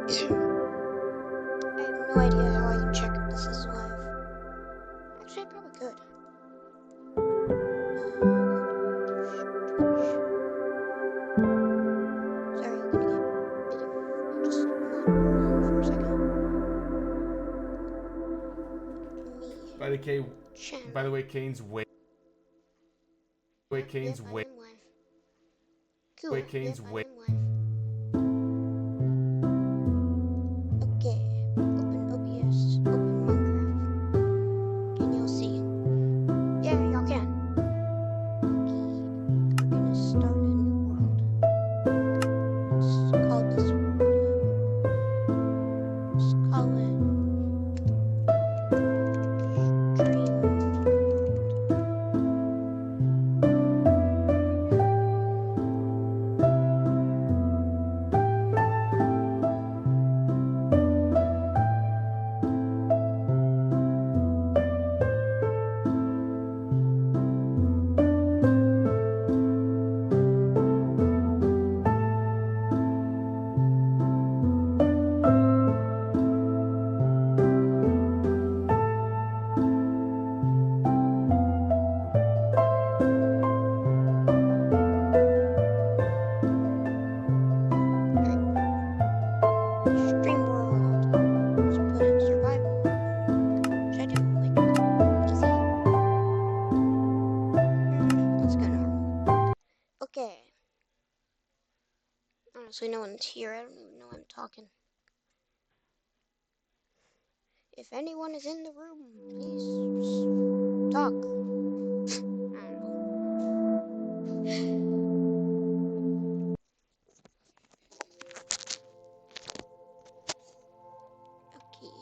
I have no idea how I can check if this is live. Actually, I probably could. Sorry, I'm gonna get a bit of. Just monitor for a second. Me. Channel. By the way, Kane's way. Wait, Kane's Yep, way. I'm in live. Cool. Wait, Kane's Yep, way. I'm in live. Okay. Open OBS. Open Minecraft. Can y'all see? Yeah, y'all can. Okay. We're gonna start a new world. Let's call this world. Let's call it Dream Dream World. Let's put it survival. Should I do like easy? Let's go normal. Okay. Honestly, no one's here. I don't even know I'm talking. If anyone is in the room, please just talk. I don't know. Okay.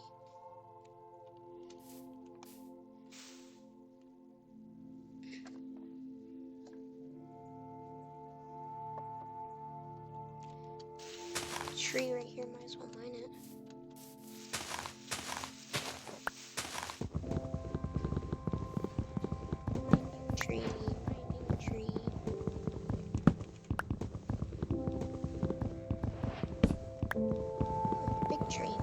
Tree right here, might as well mine it. Mining tree, mining tree. Big tree.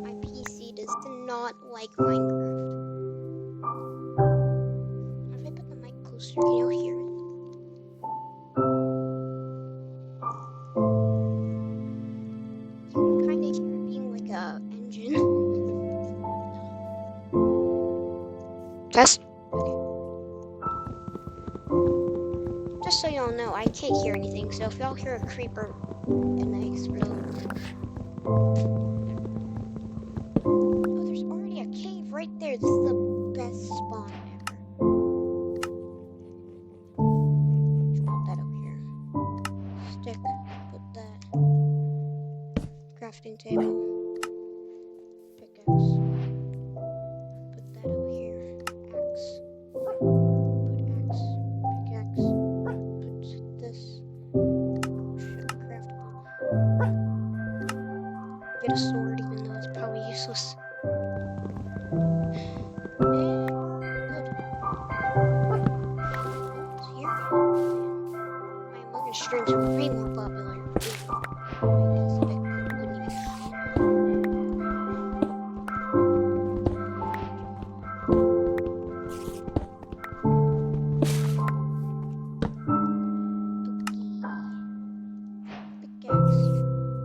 My PC does not like Minecraft. If I put the mic closer, can y'all hear it? You can kind of hear it being like a engine. Test. Okay. Just so y'all know, I can't hear anything, so if y'all hear a creeper and they explode. Oh, there's already a cave right there. This is the best spawn ever. Put that over here. Stick. Put that. Crafting table. Pickaxe. Put that over here. Axe. Put axe. Pickaxe. Put this. Should craft all. Get a sword, even though it's probably useless. And good. It's here. My Among Us streams are way more popular. My PC couldn't even handle. Pickaxe. I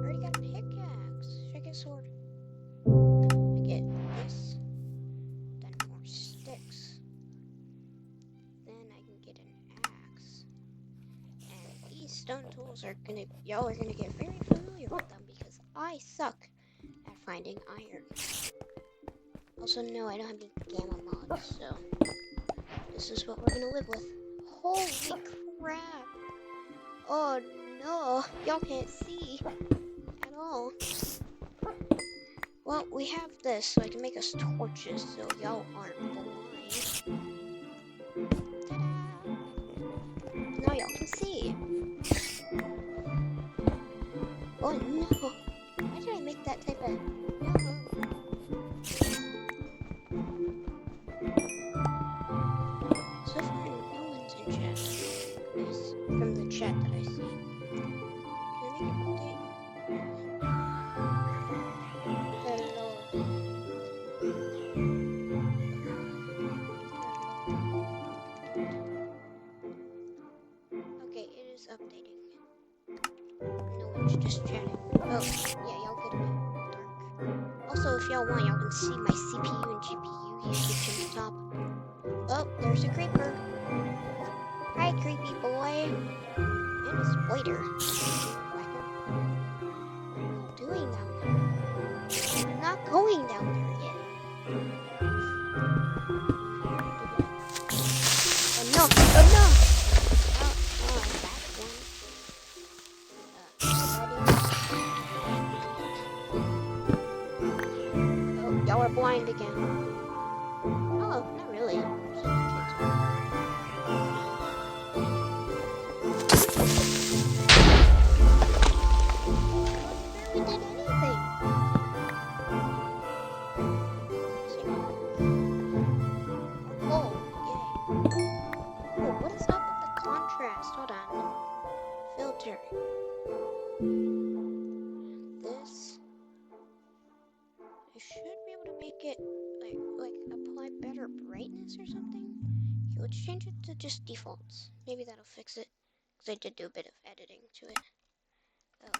already got a pickaxe. Should I get a sword? No, I get this. Then more sticks. Then I can get an axe. And these stone tools are gonna, y'all are gonna get very familiar with them because I suck at finding iron. Also, no, I don't have any gamma mods, so this is what we're gonna live with. Holy crap! Oh no, y'all can't see at all. Well, we have this, so I can make us torches, so y'all aren't blind. Ta-da! Now y'all can see. Oh no! Why did I make that type of. No. So far, no one's in chat. Nice. From the chat that I see. Can I make an update? Hello. Okay, it is updating. No one's just chatting. Oh, yeah, y'all get a bit dark. Also, if y'all want, y'all can see my CPU and GPU usage in the top. Oh, there's a creeper. Hi, creepy boy. And a spider. What are you doing down there? I'm not going down there yet. Oh no! Oh no! Oh, that's one. Oh, y'all are blind again. Oh, not really. Just kids. We did anything. Oh, yay. Oh, what is up with the contrast? Hold on. Filter. This. I should be able to make it like apply better brightness or something. Okay, let's change it to just defaults. Maybe that'll fix it. Because I did do a bit of editing to it. What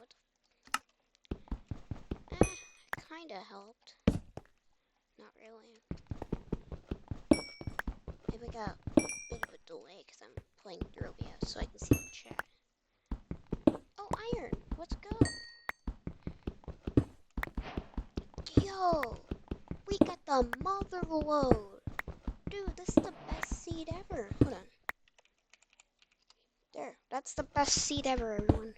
the kinda helped. Not really. Maybe I got a bit of a delay because I'm playing through OBS so I can see the chat. Oh, iron! Let's go! Yo! We got the mother load! Dude, this is the best seed ever! Hold on. There, that's the best seed ever, everyone.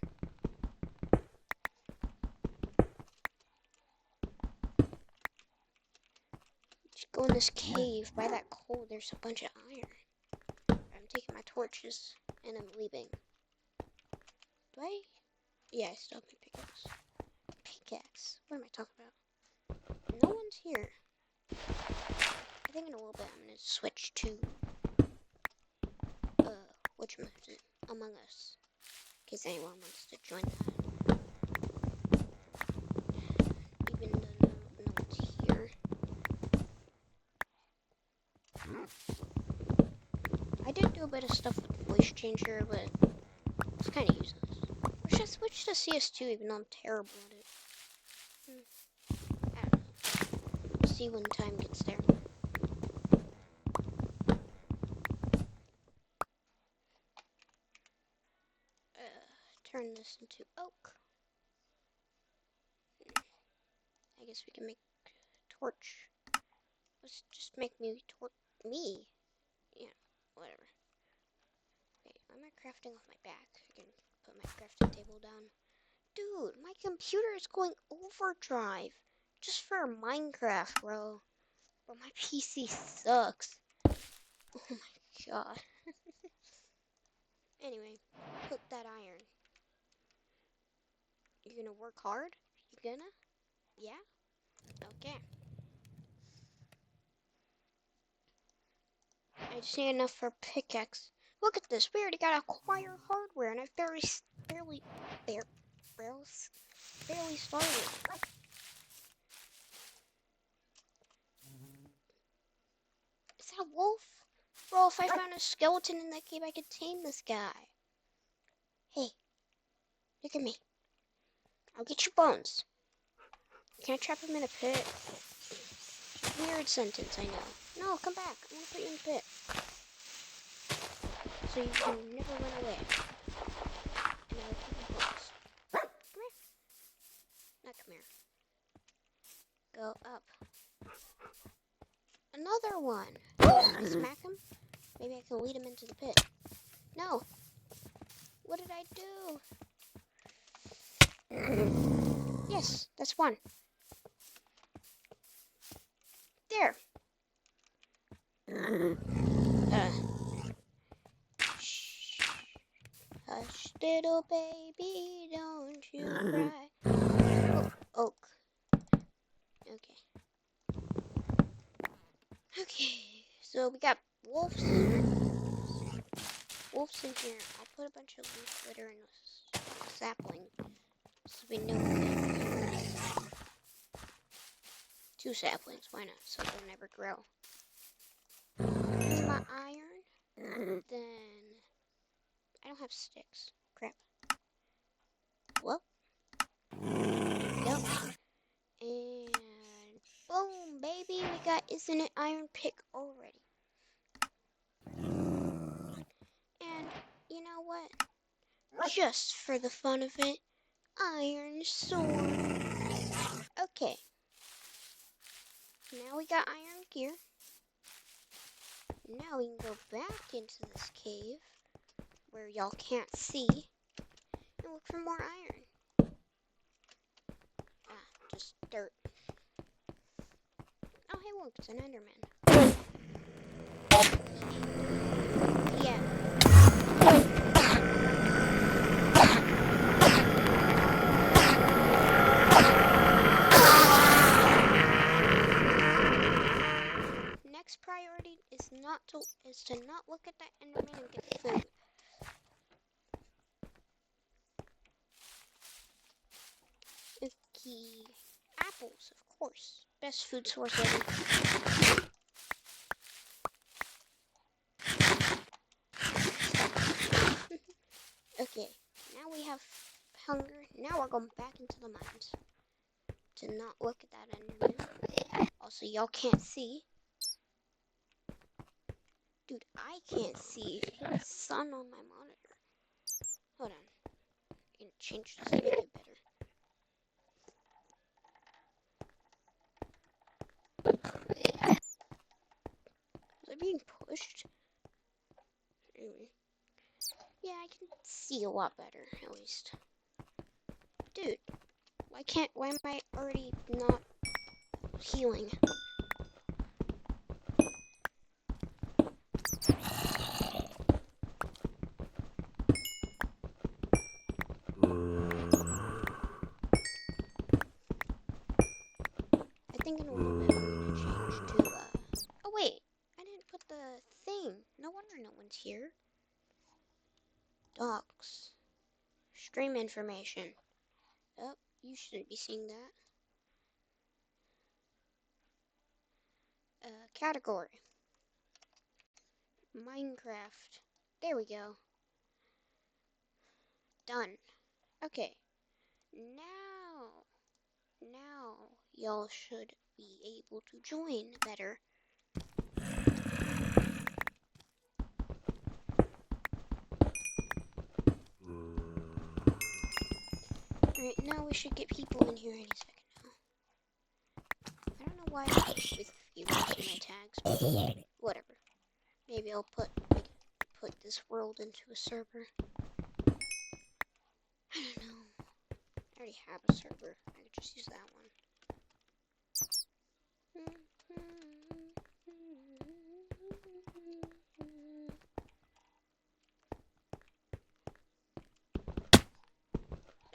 Just go in this cave, by that coal, there's a bunch of iron. I'm taking my torches, and I'm leaving. Do I? Yeah, I still have my pickaxe. Pickaxe? What am I talking about? No one's here. I think in a little bit I'm gonna switch to, whatchamacallit, Among Us. In case anyone wants to join that. Even though no one's here. I did do a bit of stuff with voice changer, but it's kind of useless. Or should I switch to CS2 even though I'm terrible at it? I don't know. We'll see when time gets there. Turn this into oak. I guess we can make torch. Let's just make me me. Yeah, whatever. Okay, I'm not crafting off my back. I can put my crafting table down. Dude, my computer is going overdrive. Just for Minecraft, bro. But my PC sucks. Oh my god. Anyway, cook that iron. You gonna work hard? You gonna? Yeah? Okay. I just need enough for pickaxe. Look at this. We already got acquire hardware, and I've barely started. Is that a wolf? Bro, if I found a skeleton in that cave, I could tame this guy. Hey, look at me. I'll get your bones. Can I trap him in a pit? Weird sentence, I know. No, come back. I'm gonna put you in a pit. So you can never run away. And I'll keep you bones. Come here. Not come here. Go up. Another one. Can I smack him? Maybe I can lead him into the pit. No. What did I do? Yes, that's one. There. Shh. Hush, little baby, don't you cry. Oh, oak. So we got wolves. Wolves in here. I'll put a bunch of leaf litter in a sapling. So we know that. 2 saplings, why not? So they'll never grow. Here's my iron. Then I don't have sticks. Crap. Well. Nope. And boom, baby, we got Isn't It Iron Pick already. And you know what? Just for the fun of it, iron sword. Okay. Now we got iron gear. Now we can go back into this cave where y'all can't see and look for more iron. Ah, just dirt. Oh, hey, look, it's an Enderman. Yeah. Next priority is to not look at that Enderman and get food. Okay. Apples, of course. Best food source ever. Okay, now we have hunger. Now we're going back into the mines. To not look at that Enderman. Also, y'all can't see. Dude, I can't see the sun on my monitor. Hold on. I'm gonna change this to make it better. Was I being pushed? Anyway. Yeah, I can see a lot better, at least. Dude, why am I already not healing? I think in a little bit I'm gonna change to, oh wait, I didn't put the thing. No wonder no one's here. Docs. Stream information. Oh, you shouldn't be seeing that. Category. Minecraft. There we go. Done. Okay. Now, y'all should be able to join better. Alright, now we should get people in here any second now. I don't know why I pushed with viewers in my tags, but whatever. Maybe I'll put this world into a server. I don't know. I already have a server. I could just use that one.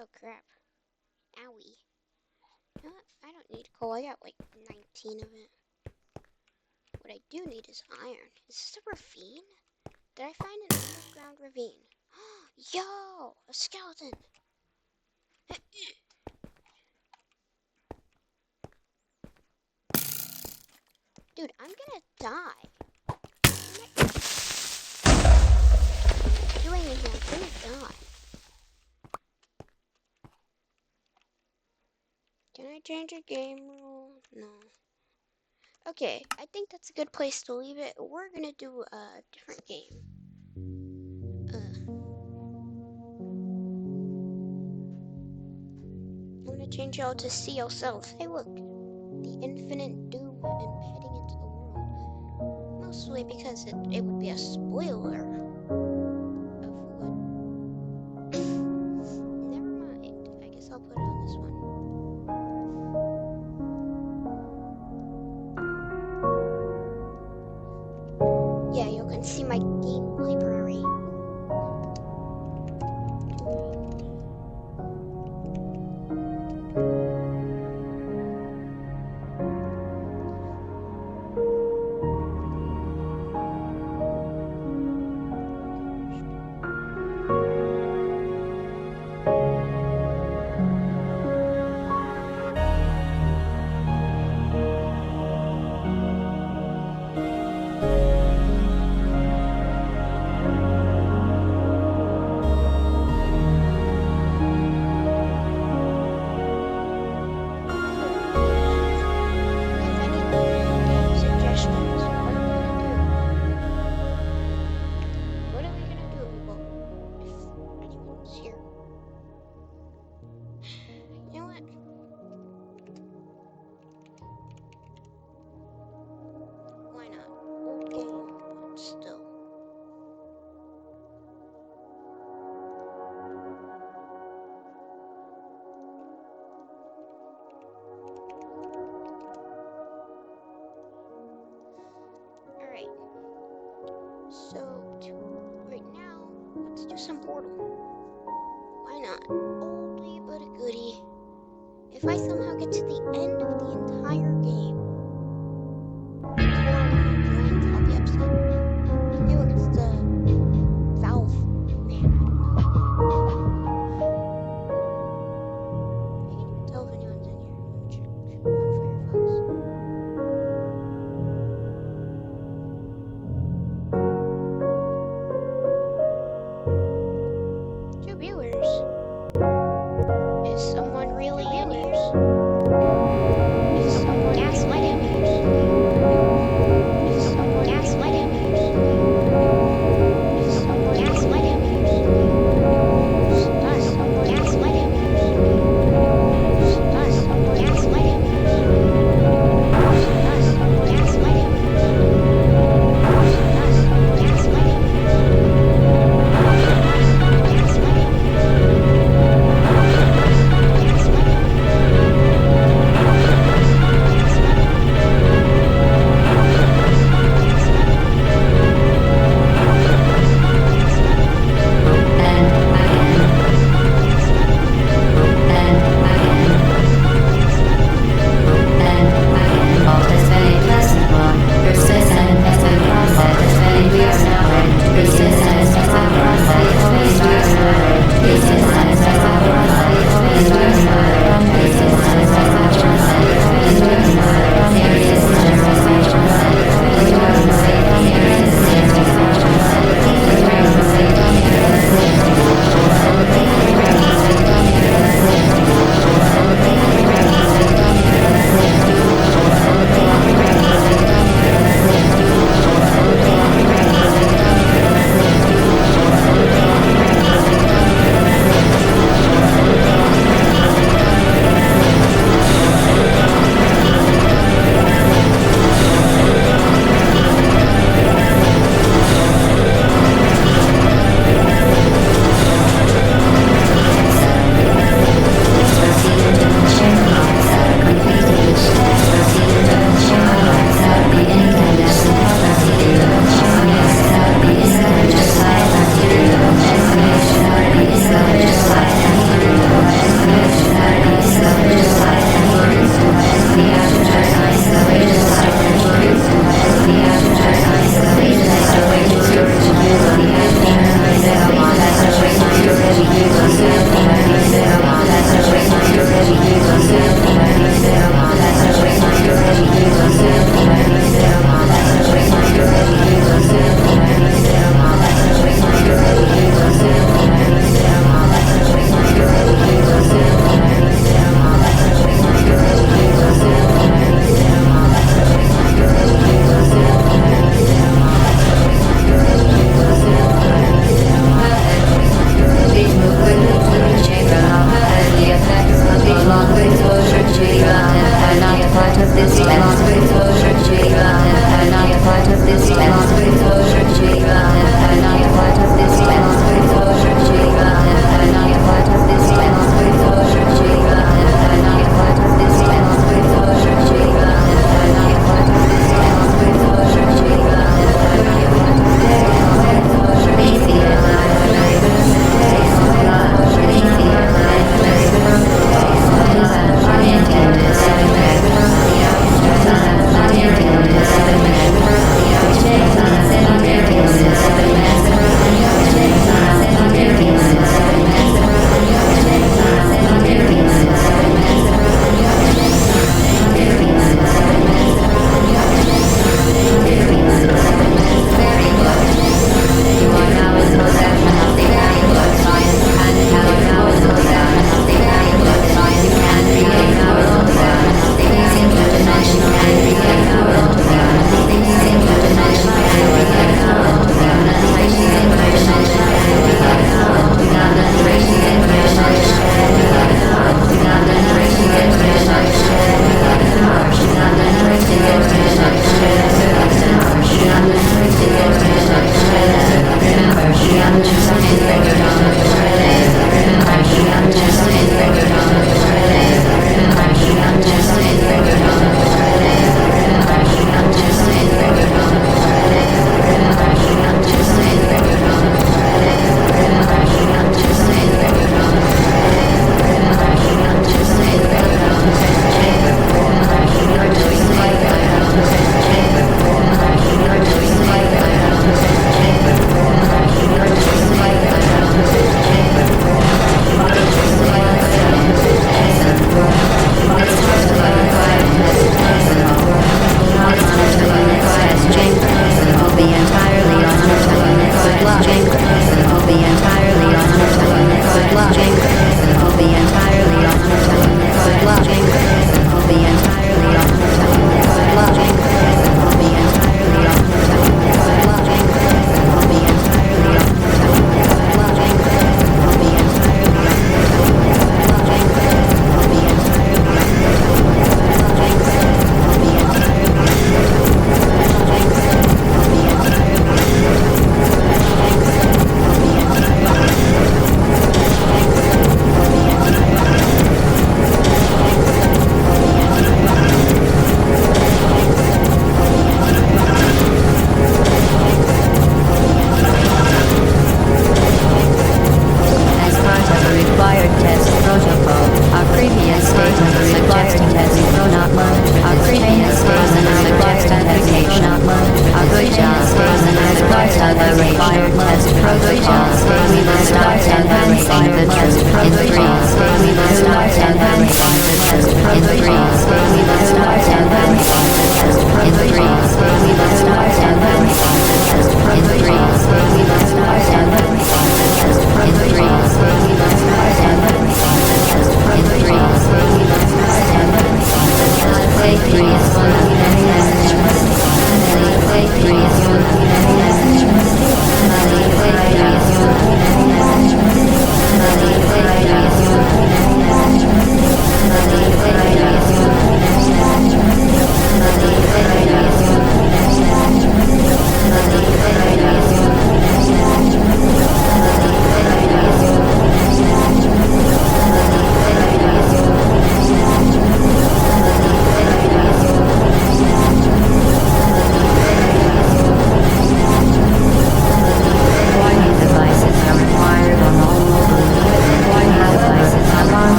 Oh crap. Owie. You know what? I don't need coal. I got like 19 of it. What I do need is iron. Is this a ravine? Did I find an underground ravine? Yo! A skeleton! Dude, I'm gonna die. What am I doing in here? I'm gonna die. Can I change a game rule? No. Okay, I think that's a good place to leave it. We're gonna do a different game. I'm gonna change y'all to see yourself. Hey look, the infinite doom impending into the world. Mostly because it would be a spoiler of what... Never mind, I guess I'll put it on this one. Yeah, you can see my game library. So, right now, let's do some Portal. Why not? Oldie but a goodie. If I somehow get to the end of the entire game before one joins, I'll be upset. Hey, look, it's the Valve man. I don't know. I can't even tell if anyone's in here. Let me check on Firefox. Two viewers. Is someone really in here? Is someone gaslighting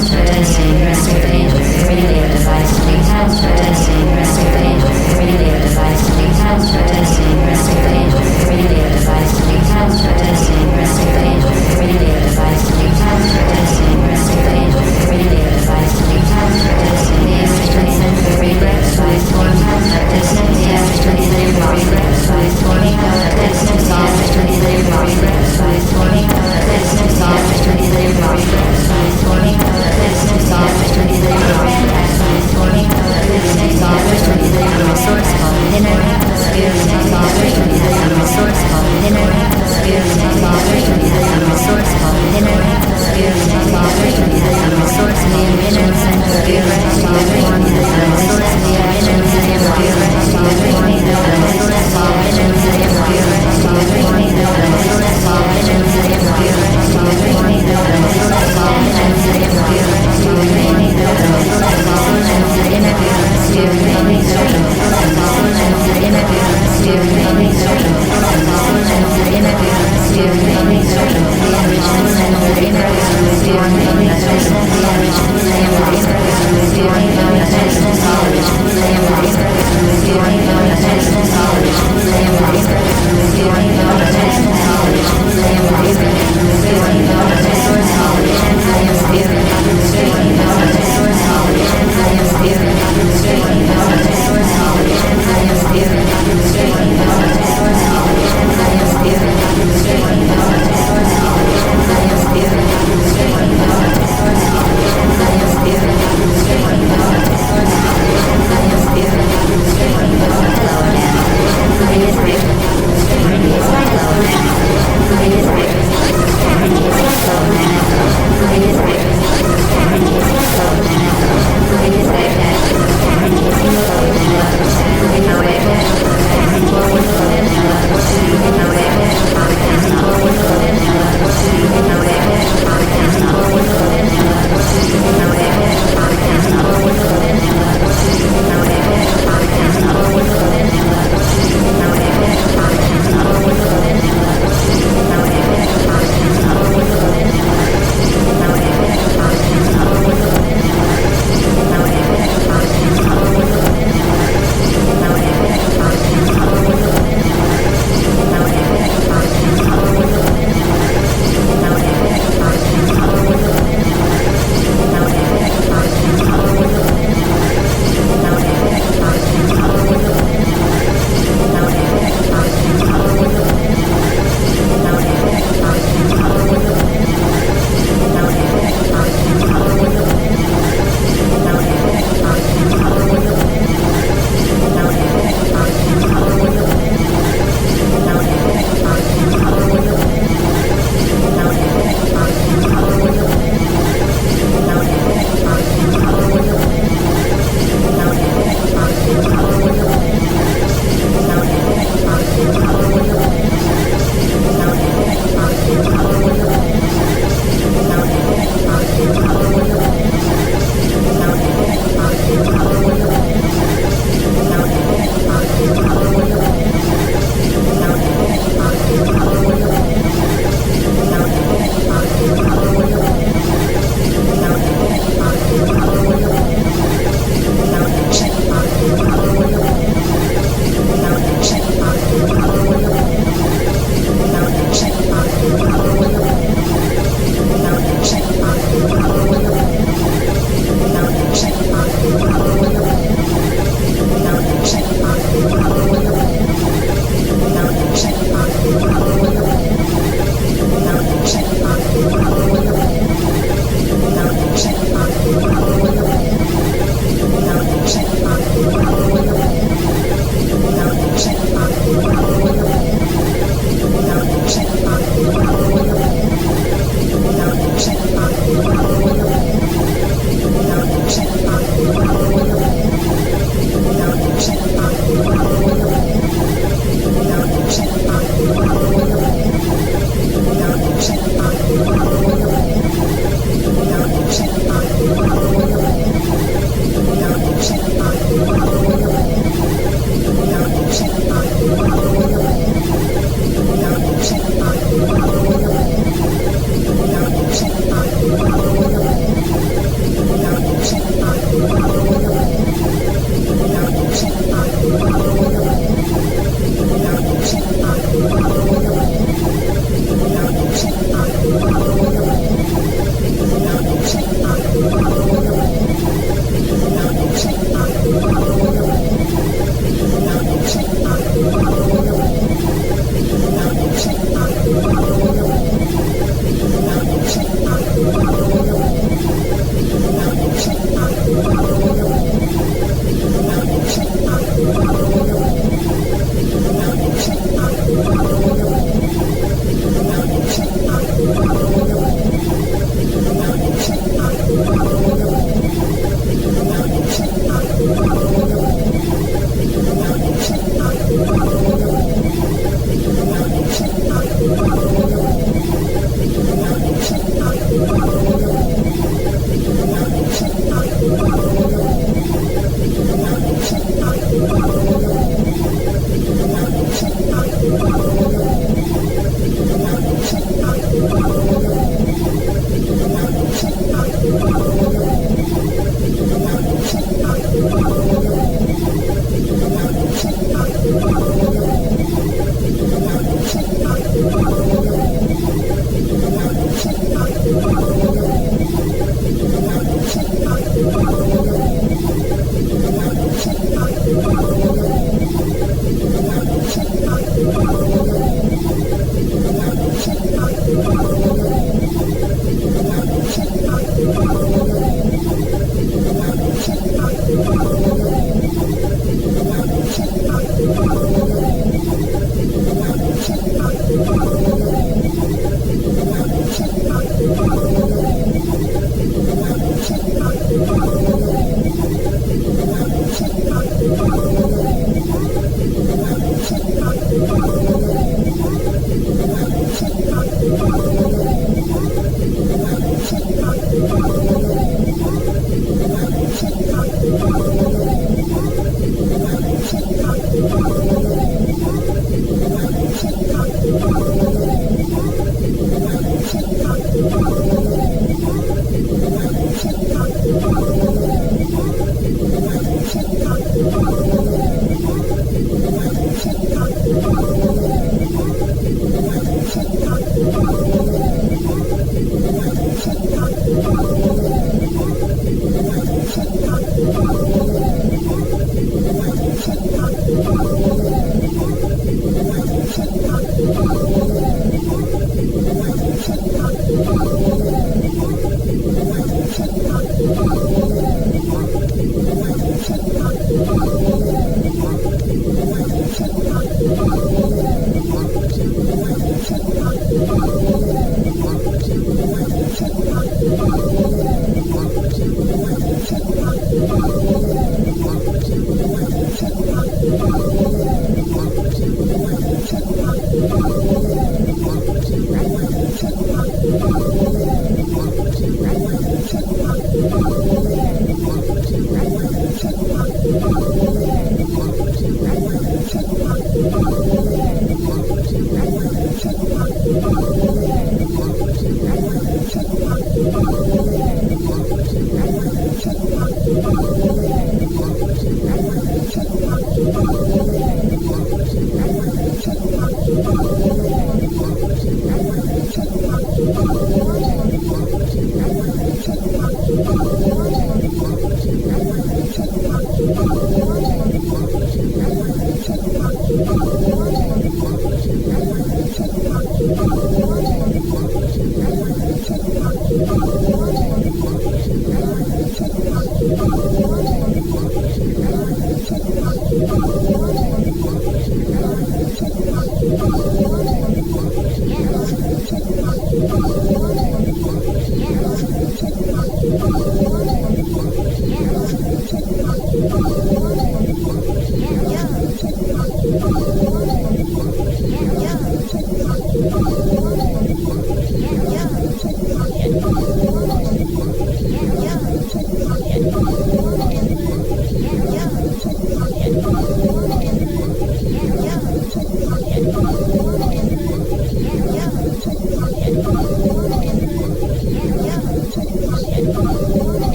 Source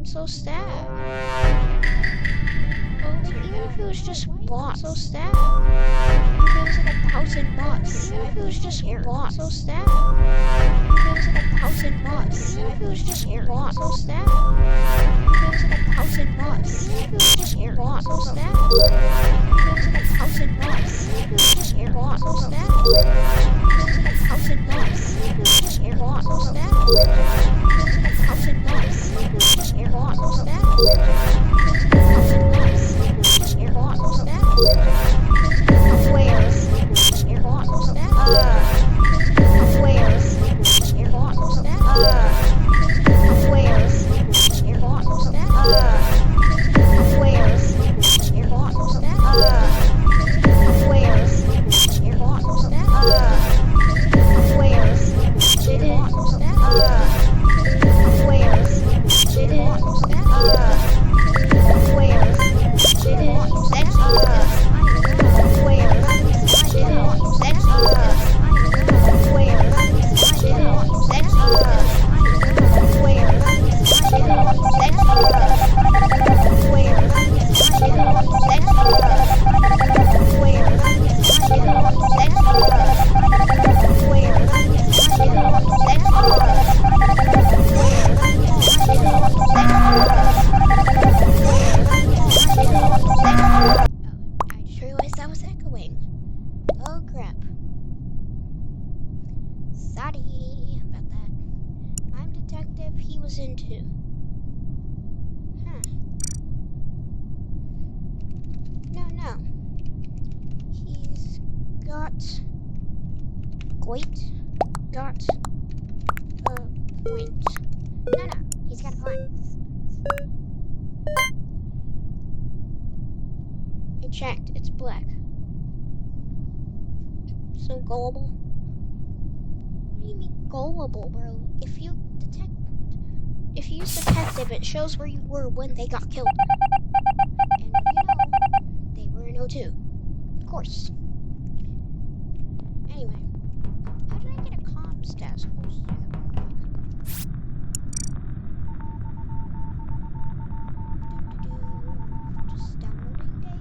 I'm so sad. Like, even if it was just bots, so sad. If it was like 1,000 bots, even if it was just bots, so sad. If it was like 1,000 bots, even if it was just bots, so sad. If it was like 1,000 bots, even if it was just bots, so sad. If it was like 1,000 bots, even if it was just bots, so sad. If it was like 1,000 bots, even if it was just bots, so sad. If it was like 1,000 bots, even if it was just bots, so sad. If it was like 1,000 bots, even if it was just bots, so sad. Where? Bots, so sad. Where? Bots, so sad. Where? Bots, so sad. Where? Bots, so sad. Where? Bots, so sad. Where? Did it? Bots, so sad. Where? Did it? Bots, so sad. Where? Did it? Sexy. Where? Did it? Sexy. Where? Did it? Sexy. Where? Did it? Sexy. Where? Did it? Sexy. Where? Did it? Sexy. Where? Did it? I just realized that was echoing. Oh crap. Sorry about that. I'm detective, he was in too. Huh. No. He's got point. No, he's got a point. I checked, it's black. So gullible. What do you mean gullible, bro? If you use detective, it shows where you were when they got killed. And they were in O2. Of course. Anyway, how did I get a comms task? Just downloading data.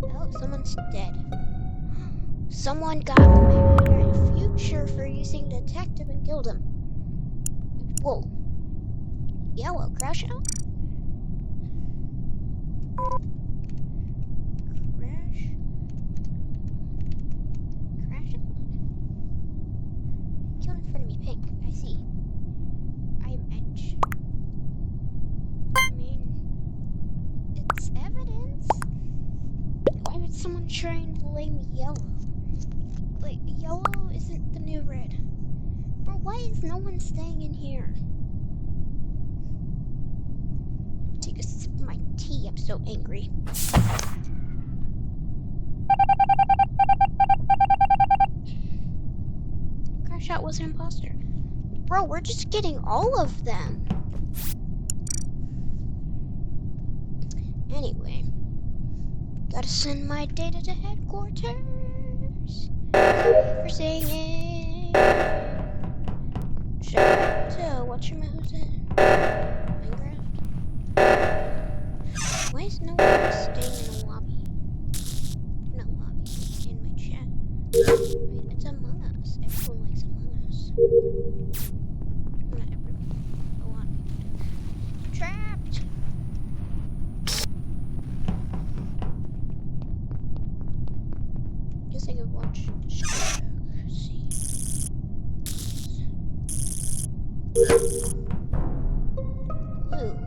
Oh, someone's dead. Someone got mad at Future for using detective and killed him. Whoa. Yellow, crash out? Crash out? Killed in front of me, pink. I see. I am edge. I mean, it's evidence. Why would someone try and blame yellow? Like, yellow isn't the new red. Bro, why is no one staying in here? Take a sip of my tea, I'm so angry. Crash out was an imposter. Bro, we're just getting all of them. Anyway, gotta send my data to headquarters. For singing. Shout out to what's your mouse in Minecraft? Why is no one staying in the lobby? Not lobby, in my chat. Wait, it's Among Us. Everyone likes Among Us. Not everyone. A lot of people do. Trapped! Guess I could watch see. Blue.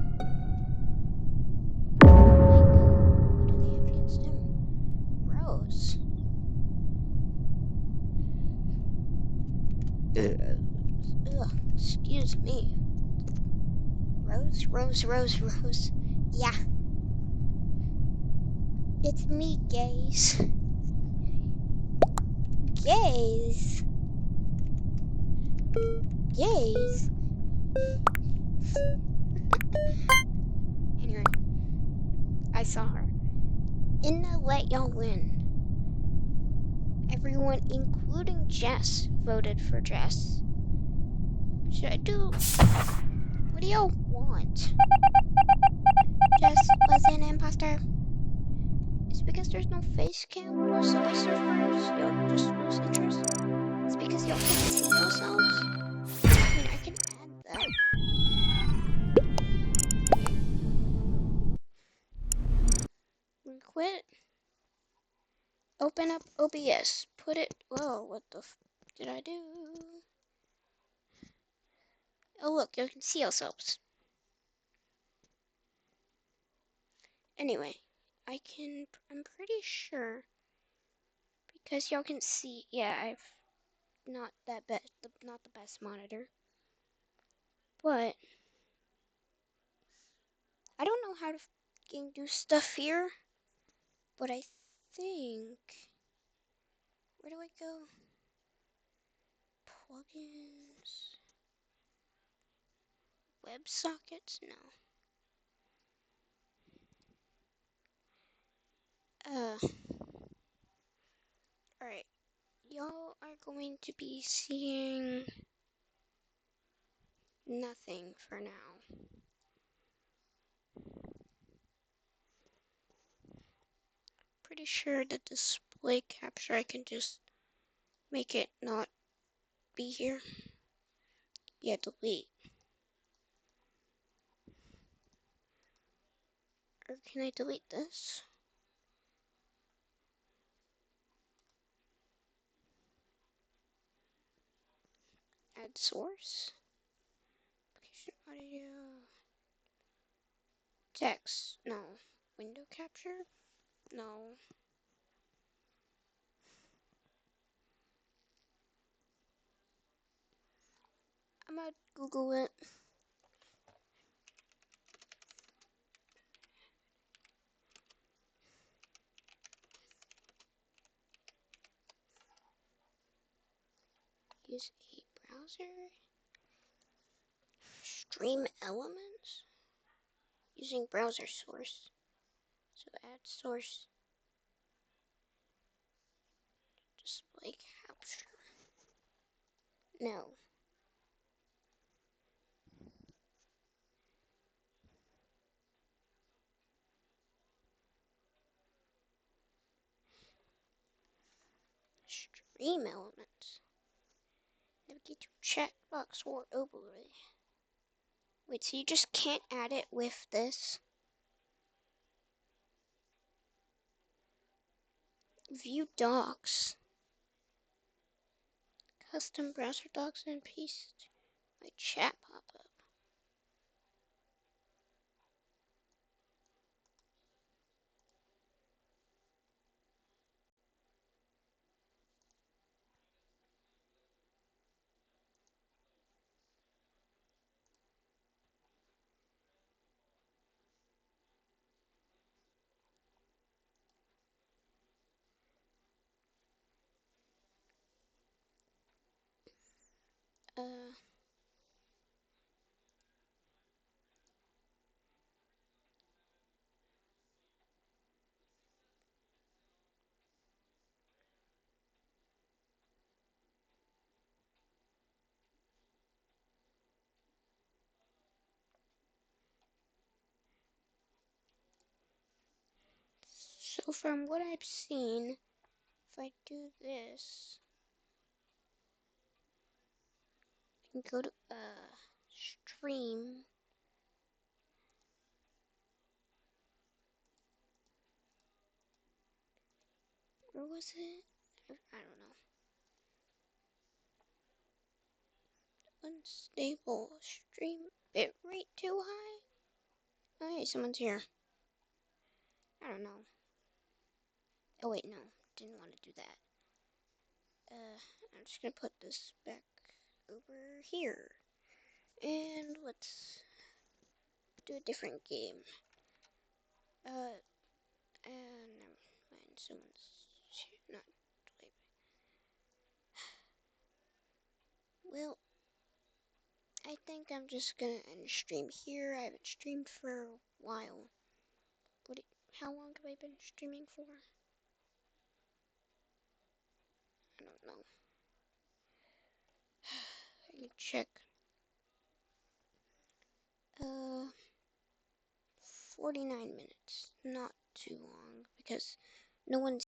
What do they have against him? Rose. Ugh, excuse me. Rose. Yeah. It's me, gays. Gays. Anyway, I saw her. In the Let Y'all Win. everyone, including Jess, voted for Jess. Should I do... What do y'all want? Jess was an imposter. It's because there's no face cam or Subway Surfers. Y'all just lose interest. It's because y'all can't see yourselves. I mean, I can add that. Quit. Open up OBS. Put it. Whoa, what the did I do? Oh, look, you can see ourselves. Anyway, I'm pretty sure because y'all can see. Yeah, I've not that not the best monitor, but I don't know how to do stuff here. But I think, where do I go? Plugins, WebSockets. No. Alright. Y'all are going to be seeing nothing for now. Pretty sure the display capture, I can just make it not be here. Yeah, delete. Or can I delete this? Add source. Application audio. Text. No. Window capture? No. I'm gonna Google it. Use a browser. Stream elements. Using browser source. So add source. Display capture. No. Stream elements. Navigate to checkbox or overlay. Wait, so you just can't add it with this? View docs. Custom browser docs and paste my chat pop-up. So from what I've seen, if I do this, I can go to stream. Where was it? I don't know. Unstable stream bitrate too high? Oh, hey, someone's here. I don't know. Oh wait, no, didn't want to do that. I'm just gonna put this back over here. And let's do a different game. And never mind, someone's not playing. Well, I think I'm just gonna end stream here. I haven't streamed for a while. How long have I been streaming for? don't know. I can check. 49 minutes. Not too long because no one's